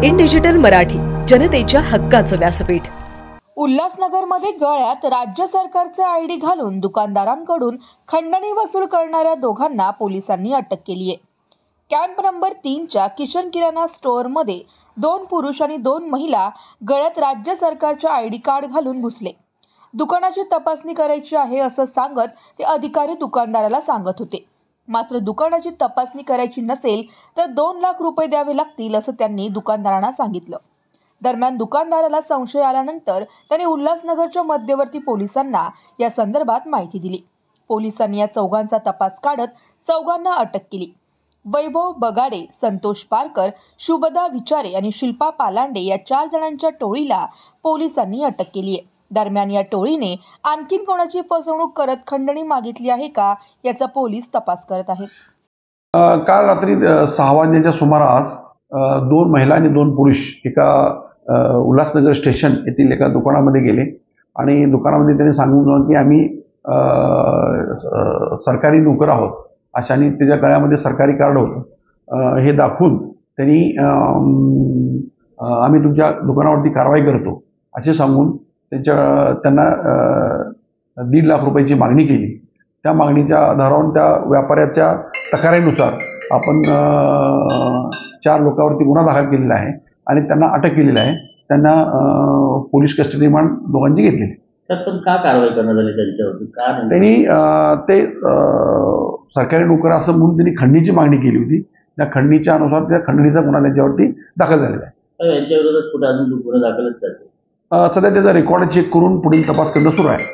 In digital Marathi, जनतेच्या हक्काचं व्यासपीठ। उल्हासनगरमध्ये गळ्यात राज्य सरकारचे आयडी घालून दुकानदारांकडून खंडणी वसूल करणाऱ्या दोघांना पोलिसांनी अटक केली आहे। कॅम्प नंबर 3च्या किशन किराणा स्टोअरमध्ये 2 पुरुष आणि 2 महिला गळ्यात राज्य सरकारचे आयडी कार्ड घालून घुसले। दुकानाची तपासणी करायची आहे असं सांगत ते अधिकारी दुकानदाराला सांगत होते। मात्र दुकानाची तपासणी करायची नसेल तर 2 लाख रुपये द्यावे लागतील असं त्यांनी दुकानदारांना सांगितलं। दरम्यान दुकानदाराला संशय आल्यानंतर त्याने उल्हासनगरच्या मध्यवर्ती पोलिसांना या संदर्भात माहिती दिली। पोलिसांनी या चौघांचा तपास काढत चौघांना अटक केली। वैभव बगाडे, संतोष पारकर, शुभदा विचारे आणि शिल्पा पालांडे या 4 जणांच्या टोळीला पोलिसांनी अटक केली आहे। दरम्यान या टोळीने आणखीन कोणाची फसवणूक करत खंडणी मागितली आहे का याचा पोलीस तपास करत आहेत। काल रात्री 6 वाजण्याच्या सुमारास 2 महिला आणि 2 पुरुष एका उल्हासनगर स्टेशन येथील एका दुकानामध्ये गेले आणि दुकानामध्ये त्यांनी सांगितलं की आम्ही सरकारी नोकर आहोत अशाने त्याच्या गळ्यामध्ये सरकारी कार्ड होतं। हे दाखवून त्यांनी आम्ही तुमच्या दुकानावरती कारवाई करतो असे सांगून त्यांना 1.5 लाख रुपयाची मागणी केली। त्या मागणीच्या आधारावर त्या व्यापाऱ्याच्या तक्रारीनुसार आपण 4 लोकांवरती गुन्हा दाखल केलेला आहे आणि त्यांना अटक केलेली आहे। त्यांना पोलीस कस्टडी रिमांड दोघांची घेतली। पण का कारवाई करण्यात आली त्यांच्यावरती? त्यांनी ते सरकारी नोकर असं म्हणून त्यांनी खंडणीची मागणी केली होती। त्या खंडणीच्या अनुसार त्या खंडणीचा गुन्हा त्यांच्यावरती दाखल झालेला आहे। यांच्या विरोधात कुठे अजून गुन्हा दाखलच करते? सध्या त्याचा रेकॉर्ड चेक करून पुढील तपास करणं सुरू आहे।